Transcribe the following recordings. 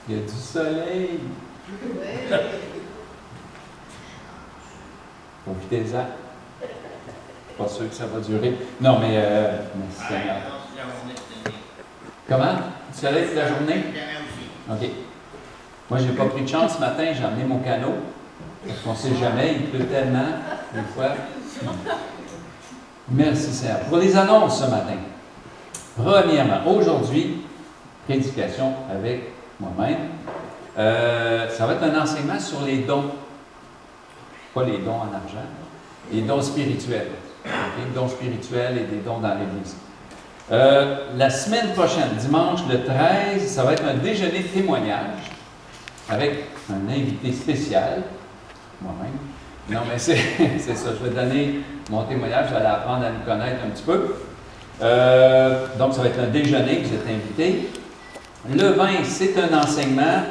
Il y a du soleil. Profitez-en. Pas sûr que ça va durer. Non, mais merci Seigneur. Comment? Du soleil toute la journée? OK. Moi, je n'ai pas pris de chance ce matin, j'ai emmené mon canot. Parce qu'on ne sait jamais, il pleut tellement, des fois. Merci Seigneur. Pour les annonces ce matin. Premièrement, aujourd'hui, prédication avec moi-même. Ça va être un enseignement sur les dons. Pas les dons en argent, les dons spirituels. Okay? Dons spirituels et des dons dans l'Église. La semaine prochaine, dimanche le 13, ça va être un déjeuner témoignage avec un invité spécial, moi-même. Non, mais c'est ça, je vais donner mon témoignage, vous allez apprendre à nous connaître un petit peu. Donc, ça va être un déjeuner, vous êtes invités. Le 20, c'est un enseignement.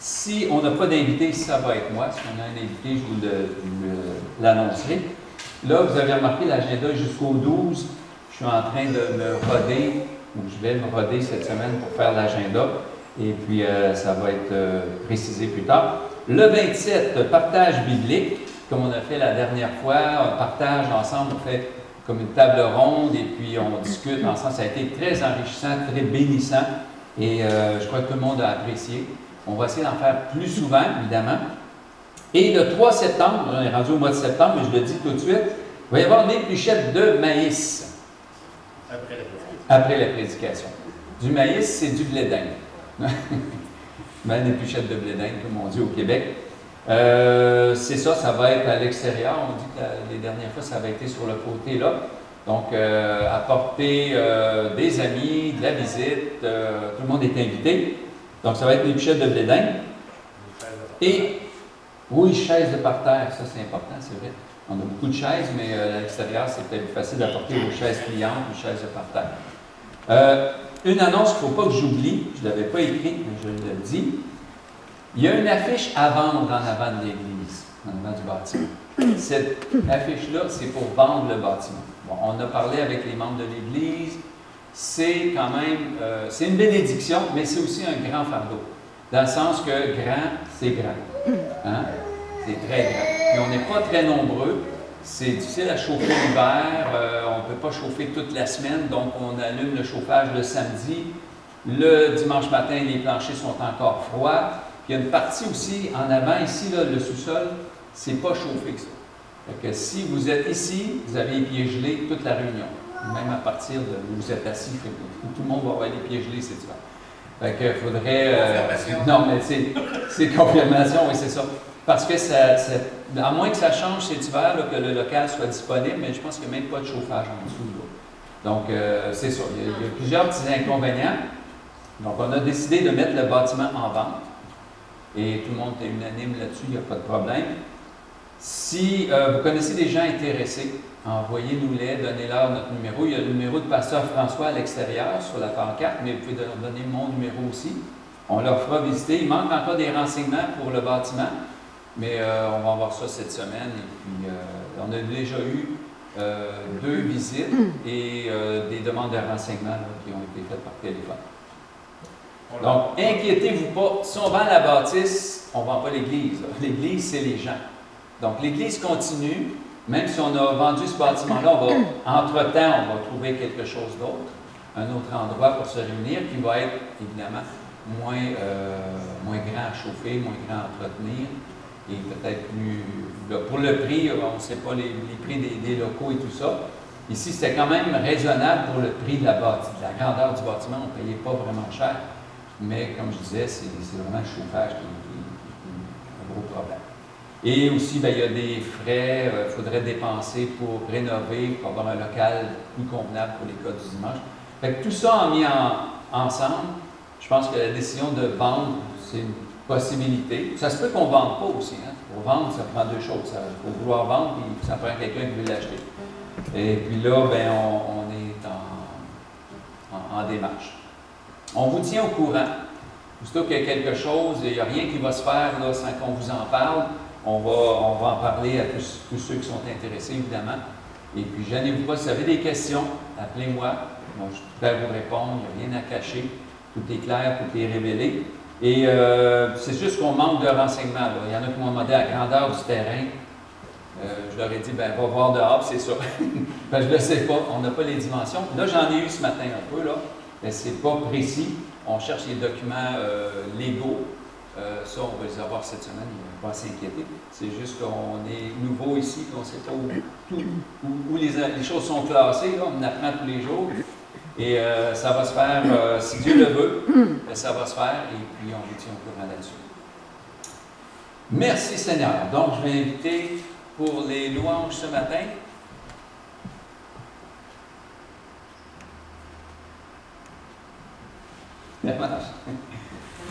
Si on n'a pas d'invité, ça va être moi. Si on a un invité, je vous l'annoncerai. Là, vous avez remarqué l'agenda jusqu'au 12. Je suis en train de me roder, ou je vais me roder cette semaine pour faire l'agenda. Et puis, ça va être précisé plus tard. Le 27, partage biblique, comme on a fait la dernière fois. On partage ensemble, on fait comme une table ronde et puis on discute ensemble. Ça a été très enrichissant, très bénissant. Et je crois que tout le monde a apprécié. On va essayer d'en faire plus souvent, évidemment. Et le 3 septembre, on est rendu au mois de septembre, mais je le dis tout de suite, il va y avoir une épluchette de maïs. Après la prédication. Du maïs, c'est du blé d'Inde. Une épluchette de blé d'Inde, comme on dit au Québec. C'est ça, ça va être à l'extérieur. On dit que les dernières fois, ça avait été sur le côté là. Donc, apporter des amis, de la visite, tout le monde est invité. Donc, ça va être une épluchette de blé d'Inde. Et, oui, chaises de parterre, ça c'est important, c'est vrai. On a beaucoup de chaises, mais à l'extérieur, c'est peut-être plus facile d'apporter vos chaises pliantes ou chaises de parterre. Une annonce qu'il ne faut pas que j'oublie, je ne l'avais pas écrite, mais je le dis. Il y a une affiche à vendre en avant de l'église, en avant du bâtiment. Cette affiche-là, c'est pour vendre le bâtiment. Bon, on a parlé avec les membres de l'église. C'est quand même, c'est une bénédiction, mais c'est aussi un grand fardeau. Dans le sens que grand, c'est grand. Hein? C'est très grand. Puis on n'est pas très nombreux. C'est difficile à chauffer l'hiver. On ne peut pas chauffer toute la semaine, donc on allume le chauffage le samedi. Le dimanche matin, les planchers sont encore froids. Puis il y a une partie aussi en avant, ici, là, le sous-sol, c'est pas chauffé que ça. Fait que si vous êtes ici, vous avez les pieds gelés toute la réunion. Même à partir de où vous êtes assis, tout le monde va avoir les pieds gelés cet hiver. Fait qu'il faudrait... non, mais c'est confirmation, oui, c'est ça. Parce que à moins que ça change cet hiver, là, que le local soit disponible, mais je pense qu'il n'y a même pas de chauffage en dessous. Là. Donc, c'est ça. Il y a plusieurs petits inconvénients. Donc, on a décidé de mettre le bâtiment en vente. Et tout le monde est unanime là-dessus, il n'y a pas de problème. Si vous connaissez des gens intéressés, envoyez-nous-les, donnez-leur notre numéro. Il y a le numéro de pasteur François à l'extérieur sur la pancarte, mais vous pouvez leur donner mon numéro aussi. On leur fera visiter. Il manque encore des renseignements pour le bâtiment, mais on va voir ça cette semaine. Et puis, on a déjà eu 2 visites et des demandes de renseignements là, qui ont été faites par téléphone. Donc, inquiétez-vous pas. Si on vend la bâtisse, on ne vend pas l'église. L'église, c'est les gens. Donc, l'église continue. Même si on a vendu ce bâtiment-là, entre-temps, on va trouver quelque chose d'autre, un autre endroit pour se réunir, qui va être, évidemment, moins grand à chauffer, moins grand à entretenir, et peut-être plus... Pour le prix, on ne sait pas les prix des locaux et tout ça. Ici, c'était quand même raisonnable pour le prix de la grandeur du bâtiment. On ne payait pas vraiment cher. Mais, comme je disais, c'est vraiment le chauffage qui est un gros problème. Et aussi, bien, il y a des frais, il faudrait dépenser pour rénover, pour avoir un local plus convenable pour les cas du dimanche. Fait que tout ça mis ensemble, je pense que la décision de vendre, c'est une possibilité. Ça se peut qu'on ne vende pas aussi. Hein? Pour vendre, ça prend 2 choses. Il faut vouloir vendre, puis ça prend quelqu'un qui veut l'acheter. Et puis là, bien, on est en démarche. On vous tient au courant. Aussitôt qu'il y a quelque chose, il n'y a rien qui va se faire là, sans qu'on vous en parle. On va en parler à tous ceux qui sont intéressés, évidemment. Et puis, gênez-vous pas, si vous avez des questions, appelez-moi. Moi, je suis prêt à vous répondre, il n'y a rien à cacher. Tout est clair, tout est révélé. Et c'est juste qu'on manque de renseignements. Là. Il y en a qui m'ont demandé à la grandeur du terrain. Je leur ai dit, ben va voir dehors, c'est ça. Ben, je ne le sais pas, on n'a pas les dimensions. Là, j'en ai eu ce matin un peu, là, mais ce n'est pas précis. On cherche les documents légaux. Ça, on va les avoir cette semaine, il ne faut pas s'inquiéter. C'est juste qu'on est nouveau ici, qu'on ne sait pas où les choses sont classées. Là, on apprend tous les jours. Et ça va se faire, si Dieu le veut, ça va se faire et puis on vous tient au courant là-dessus. Merci Seigneur. Donc, je vais inviter pour les louanges ce matin.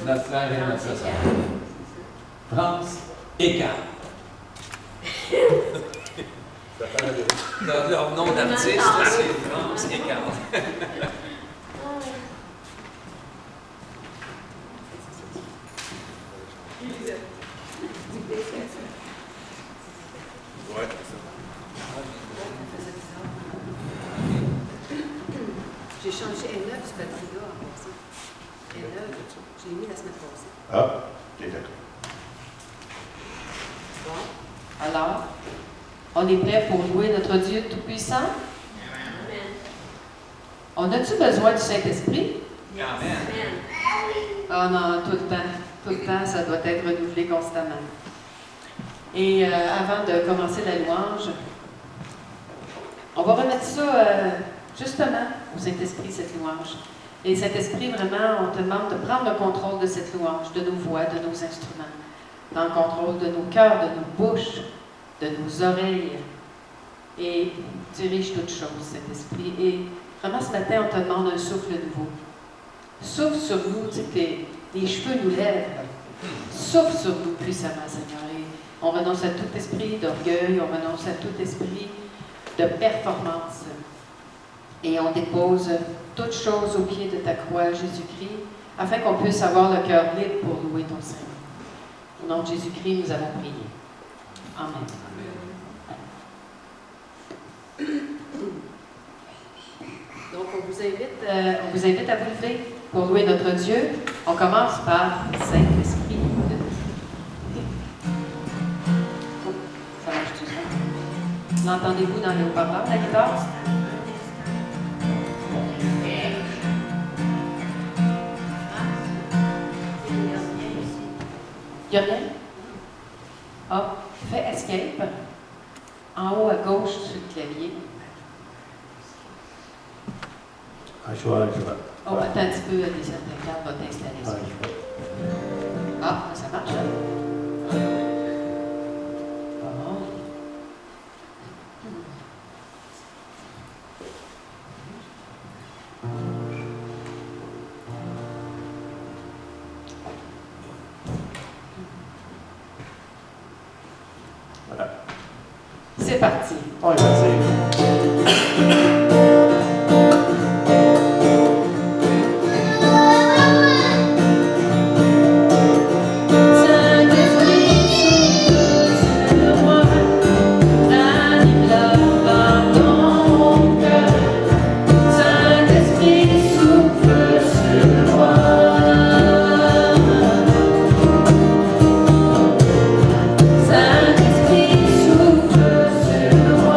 Notre frère et notre sœur. France Écart. Leur nom d'artiste, c'est France Écart. J'ai changé N9, ce batterie-là en passé. N9, j'ai mis la semaine passée. Ah, ok, d'accord. Bon. Alors, on est prêt pour louer notre Dieu Tout-Puissant? Amen. On a-tu besoin du Saint-Esprit? Amen. Ah non, tout le temps. Tout le temps, ça doit être renouvelé constamment. Et avant de commencer la louange, on va remettre ça justement au Saint-Esprit, cette louange. Et Saint-Esprit, vraiment, on te demande de prendre le contrôle de cette louange, de nos voix, de nos instruments, dans le contrôle de nos cœurs, de nos bouches, de nos oreilles. Et dirige toutes choses, Saint-Esprit. Et vraiment, ce matin, on te demande un souffle nouveau. Souffle sur nous, tu sais, les cheveux nous lèvent. Souffle sur nous puissamment, Seigneur. Et on renonce à tout esprit d'orgueil, on renonce à tout esprit de performance. Et on dépose toutes choses au pied de ta croix, Jésus-Christ, afin qu'on puisse avoir le cœur libre pour louer ton Seigneur. Au nom de Jésus-Christ, nous avons prié. Amen. Donc, on vous invite à vous lever pour louer notre Dieu. On commence par Saint-Esprit. Oh, ça marche tout ça. L'entendez-vous dans les haut-parleurs, la guitare? Il n'y a rien? Ah, fais Escape. En haut à gauche sur le clavier. Ah, je vois. Oh, attends un petit peu, les certains câbles vont t'installer ça. Ah, ça marche, hein? Bon. Voilà. C'est parti. On est parti. Saint-Esprit souffle sur moi.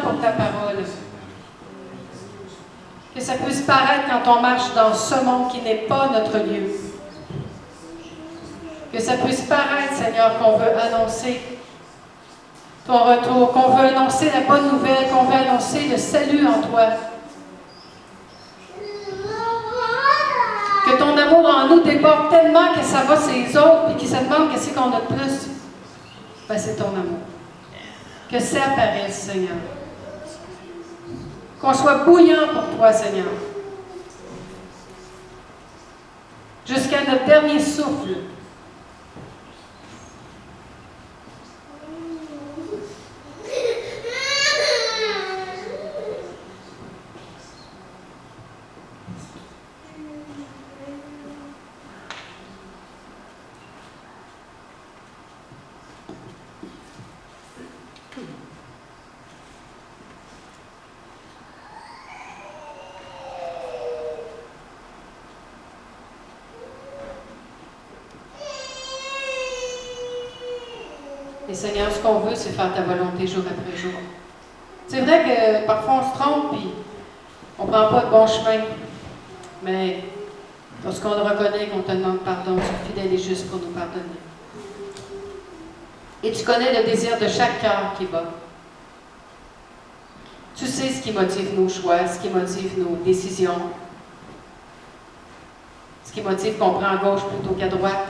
pour ta parole. Que ça puisse paraître quand on marche dans ce monde qui n'est pas notre lieu. Que ça puisse paraître, Seigneur, qu'on veut annoncer ton retour, qu'on veut annoncer la bonne nouvelle, qu'on veut annoncer le salut en toi. Que ton amour en nous déborde tellement que ça va ses autres et qu'ils se demandent qu'est-ce qu'on a de plus. Ben, c'est ton amour. Que ça apparaisse, Seigneur. Qu'on soit bouillant pour toi, Seigneur. Jusqu'à notre dernier souffle. Et Seigneur, ce qu'on veut, c'est faire ta volonté jour après jour. C'est vrai que parfois on se trompe et on ne prend pas de bon chemin. Mais lorsqu'on le reconnaît, qu'on te demande pardon, tu es fidèle et juste pour nous pardonner. Et tu connais le désir de chaque cœur qui bat. Tu sais ce qui motive nos choix, ce qui motive nos décisions, ce qui motive qu'on prend à gauche plutôt qu'à droite.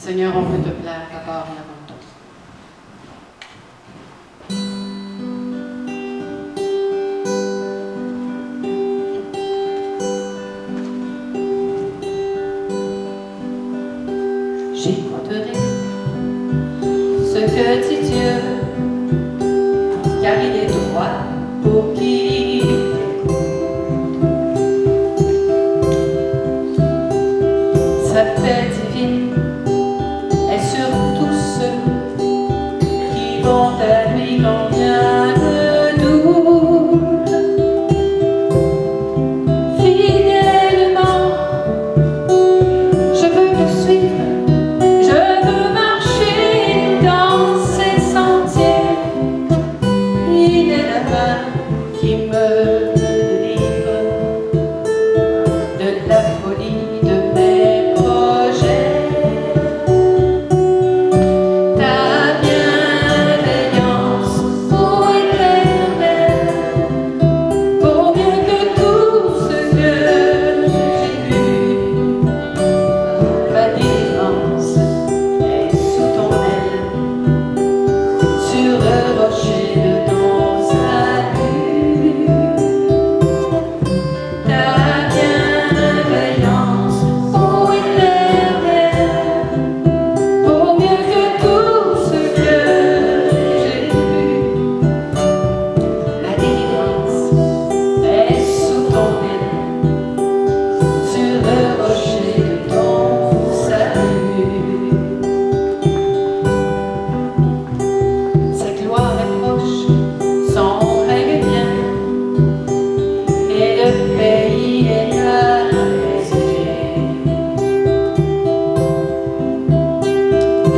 Seigneur, on veut te plaire d'abord et avant tout. J'écouterai ce que dit Dieu, car il est droit pour qui t'écoute. Sa paix divine est sur tous ceux qui vont à lui combien de doute. Fidèlement, je veux le suivre, je veux marcher dans ses sentiers. Il est la main qui me délivre de la folie de mes projets.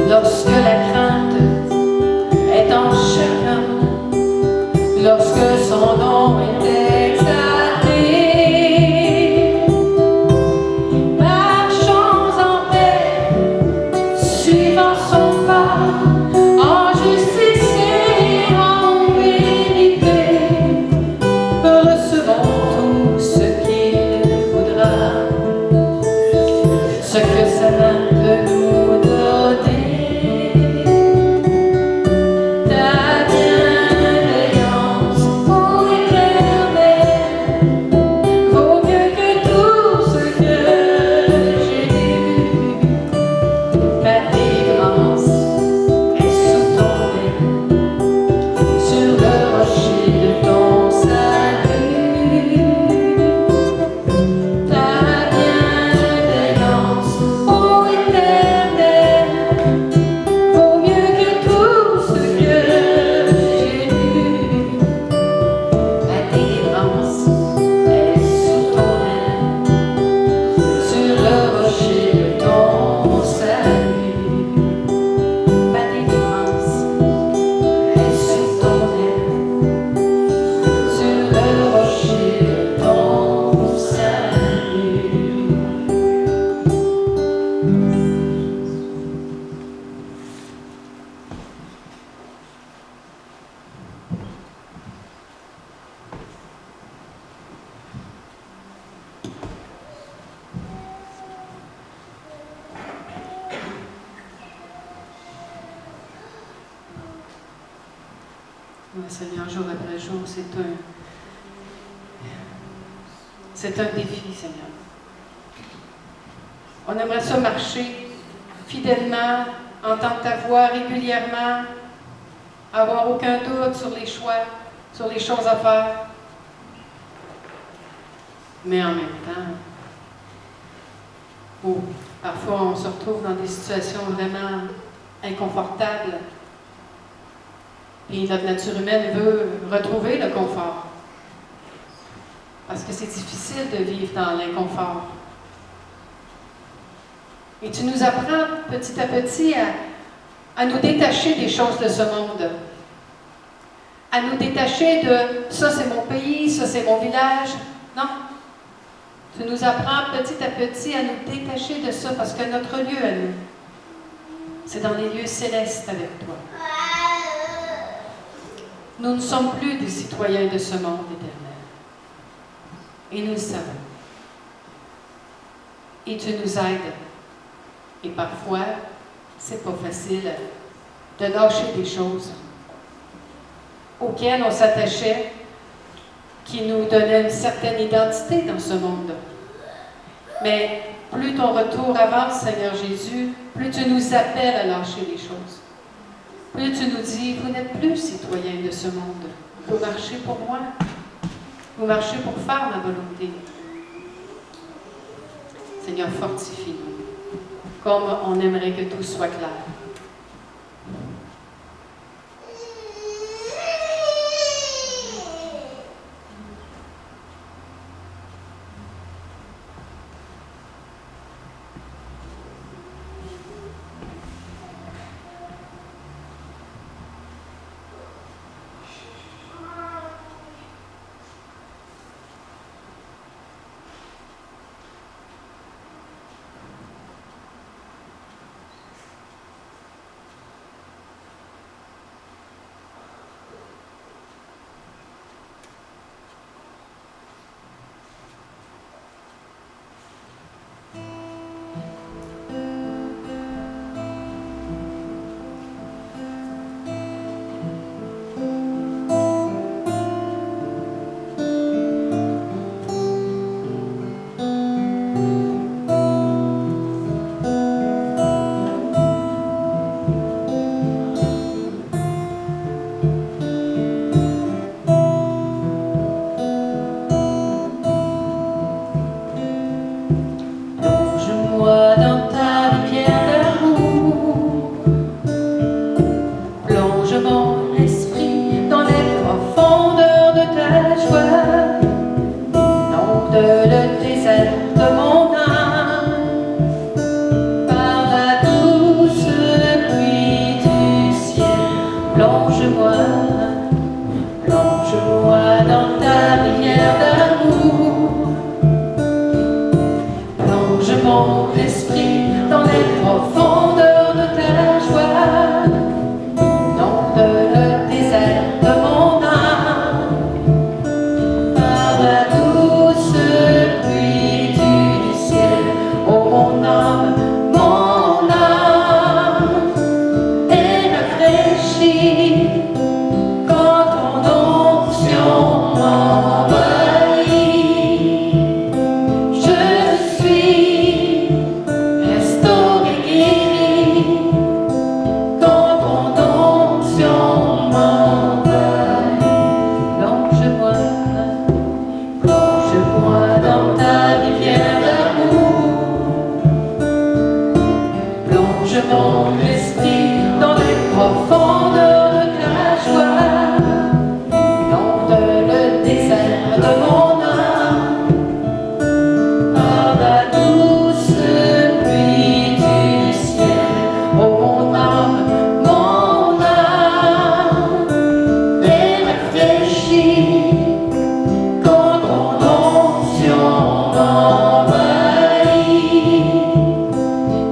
Lorsque la crainte est en chacun, lorsque son nom est exalté, marchons en paix, suivant son pas, en justice et en vérité, recevons tout ce qu'il voudra, ce que sa main peut nous donner. Ta bienveillance pour Oui, Seigneur, jour après jour, c'est un défi, Seigneur. On aimerait ça marcher fidèlement, entendre ta voix régulièrement, avoir aucun doute sur les choix, sur les choses à faire. Mais en même temps, parfois on se retrouve dans des situations vraiment inconfortables. Et notre nature humaine veut retrouver le confort. Parce que c'est difficile de vivre dans l'inconfort. Et tu nous apprends petit à petit à nous détacher des choses de ce monde. À nous détacher de « ça c'est mon pays, ça c'est mon village ». Non. Tu nous apprends petit à petit à nous détacher de ça parce que notre lieu à nous, c'est dans les lieux célestes avec toi. Nous ne sommes plus des citoyens de ce monde éternel. Et nous le savons. Et tu nous aides. Et parfois, c'est pas facile de lâcher des choses auxquelles on s'attachait, qui nous donnaient une certaine identité dans ce monde. Mais plus ton retour avance, Seigneur Jésus, plus tu nous appelles à lâcher les choses. Plus tu nous dis, vous n'êtes plus citoyens de ce monde. Vous marchez pour moi. Vous marchez pour faire ma volonté. Seigneur, fortifie-nous, comme on aimerait que tout soit clair.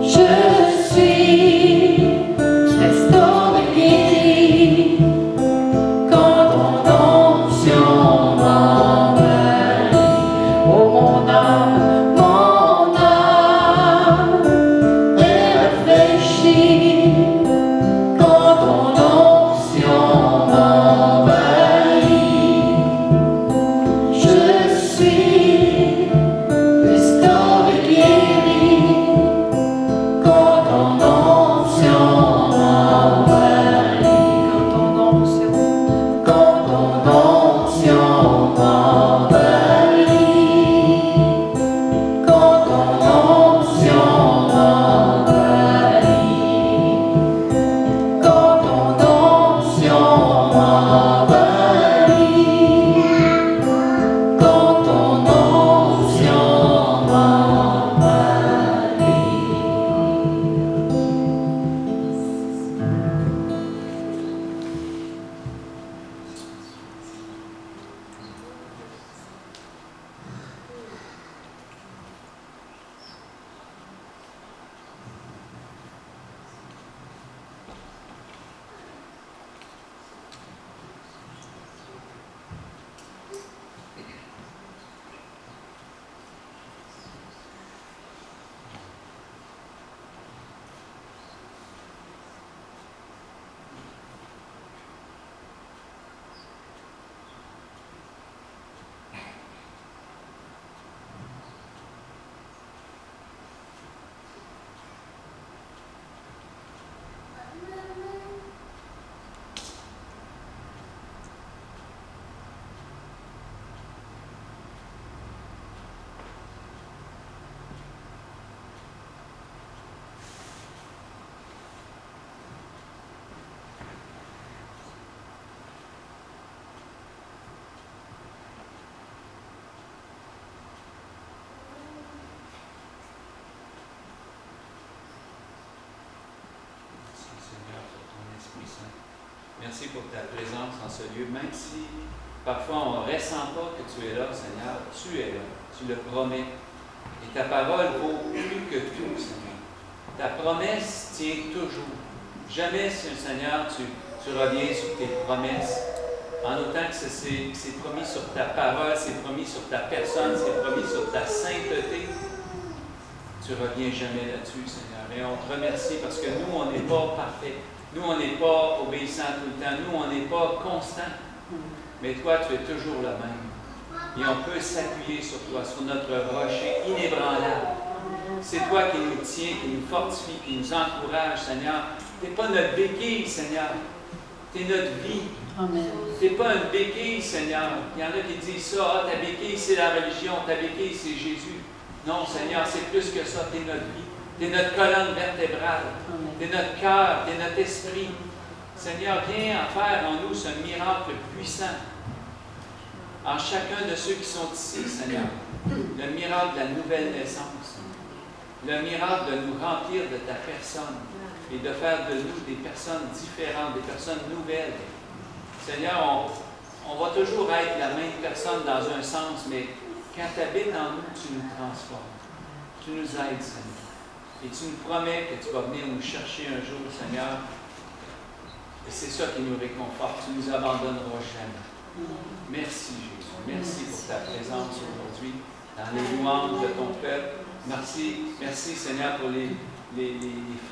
Je suis Merci pour ta présence en ce lieu, même si parfois on ne ressent pas que tu es là, Seigneur. Tu es là, tu le promets. Et ta parole vaut plus que tout, Seigneur. Ta promesse tient toujours. Jamais, Seigneur, tu reviens sur tes promesses. En autant que c'est promis sur ta parole, c'est promis sur ta personne, c'est promis sur ta sainteté. Tu ne reviens jamais là-dessus, Seigneur. Et on te remercie parce que nous, on n'est pas parfaits. Nous, on n'est pas obéissants tout le temps. Nous, on n'est pas constants. Mais toi, tu es toujours le même. Et on peut s'appuyer sur toi, sur notre rocher inébranlable. C'est toi qui nous tiens, qui nous fortifie, qui nous encourage, Seigneur. Tu n'es pas notre béquille, Seigneur. Tu es notre vie. Tu n'es pas une béquille, Seigneur. Il y en a qui disent ça, ta béquille, c'est la religion, ta béquille, c'est Jésus. Non, Seigneur, c'est plus que ça. Tu es notre vie. Tu es notre colonne vertébrale. Tu es notre cœur, tu es notre esprit. Seigneur, viens en faire en nous ce miracle puissant. En chacun de ceux qui sont ici, Seigneur. Le miracle de la nouvelle naissance. Le miracle de nous remplir de ta personne et de faire de nous des personnes différentes, des personnes nouvelles. Seigneur, on va toujours être la même personne dans un sens, mais quand tu habites en nous, tu nous transformes. Tu nous aides, Seigneur. Et tu nous promets que tu vas venir nous chercher un jour, Seigneur. Et c'est ça qui nous réconforte. Tu ne nous abandonneras jamais. Merci, Jésus. Merci pour ta présence aujourd'hui dans les louanges de ton peuple. Merci, Seigneur, pour les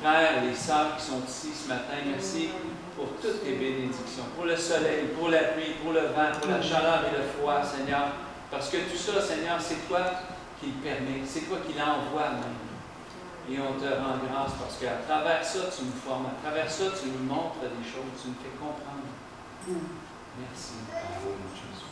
frères et les sœurs qui sont ici ce matin. Merci pour toutes tes bénédictions, pour le soleil, pour la pluie, pour le vent, pour la chaleur et le froid, Seigneur. Parce que tout ça, Seigneur, c'est toi qui le permets, c'est toi qui l'envoies même. Et on te rend grâce parce qu'à travers ça, tu nous formes, à travers ça, tu nous montres des choses, tu nous fais comprendre. Merci, Père Jésus.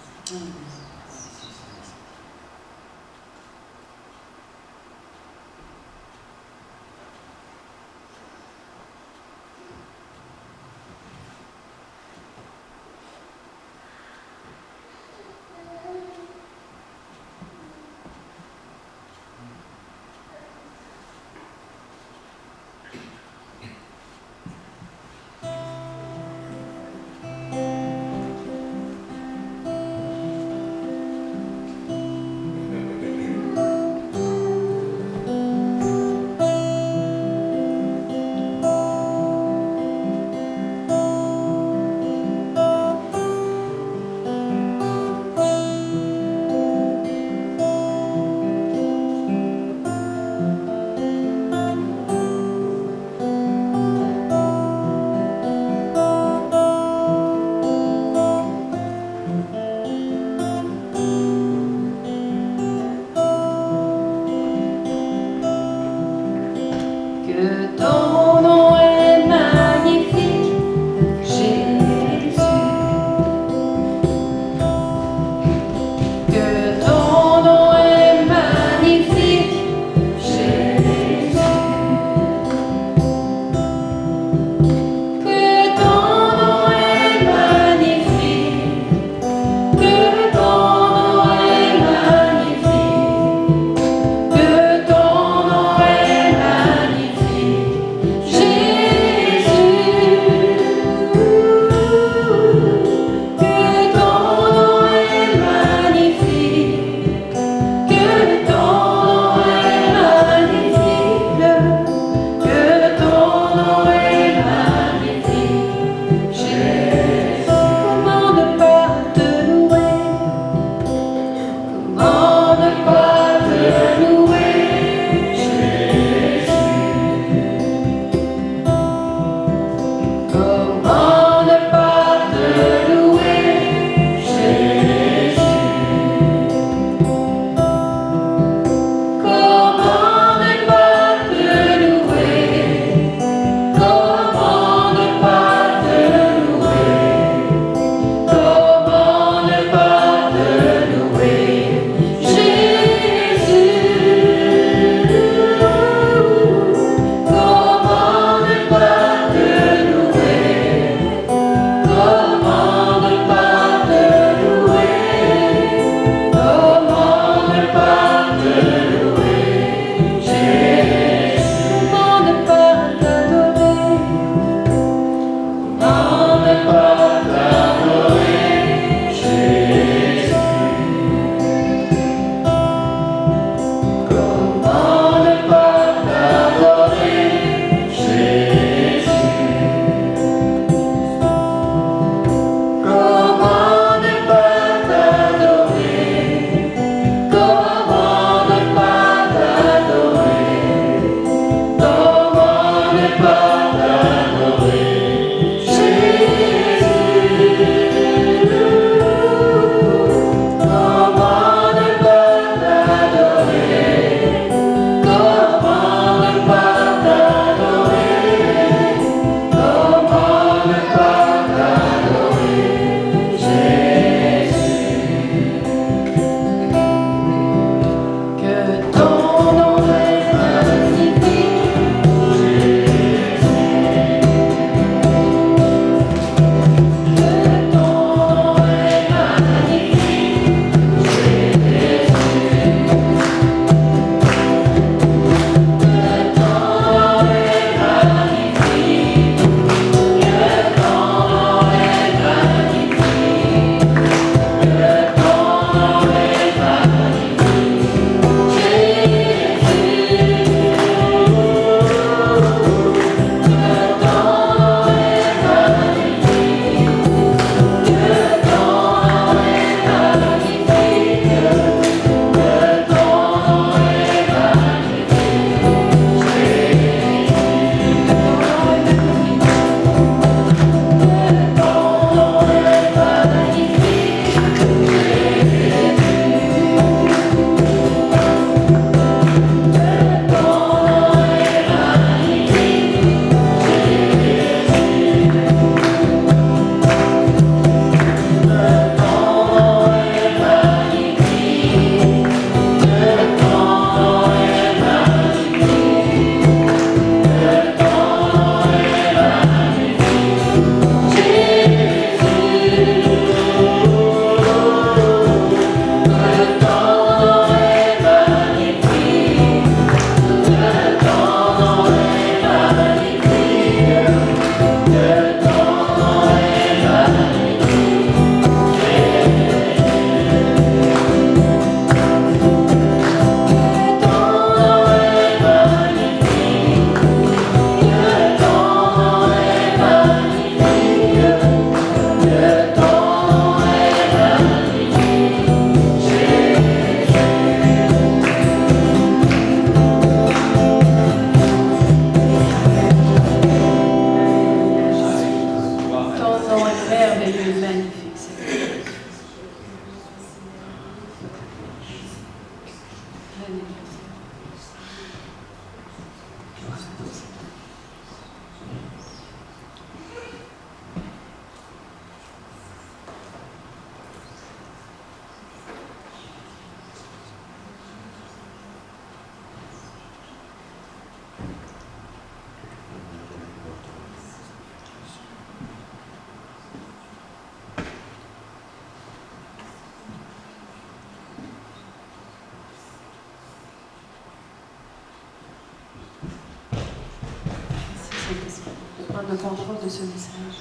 prendre le contrôle de ce message,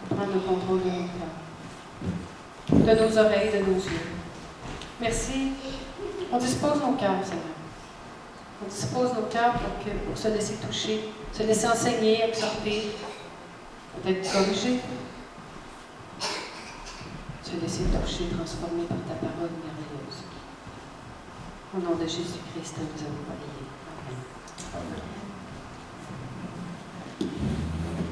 de prendre le contrôle de nos cœurs, de nos oreilles, de nos yeux. Merci. On dispose nos cœurs, Seigneur. On dispose nos cœurs pour se laisser toucher, se laisser enseigner, exhorter, peut-être corriger, se laisser toucher, transformer par ta parole merveilleuse. Au nom de Jésus-Christ, nous avons prié. Amen. Amen.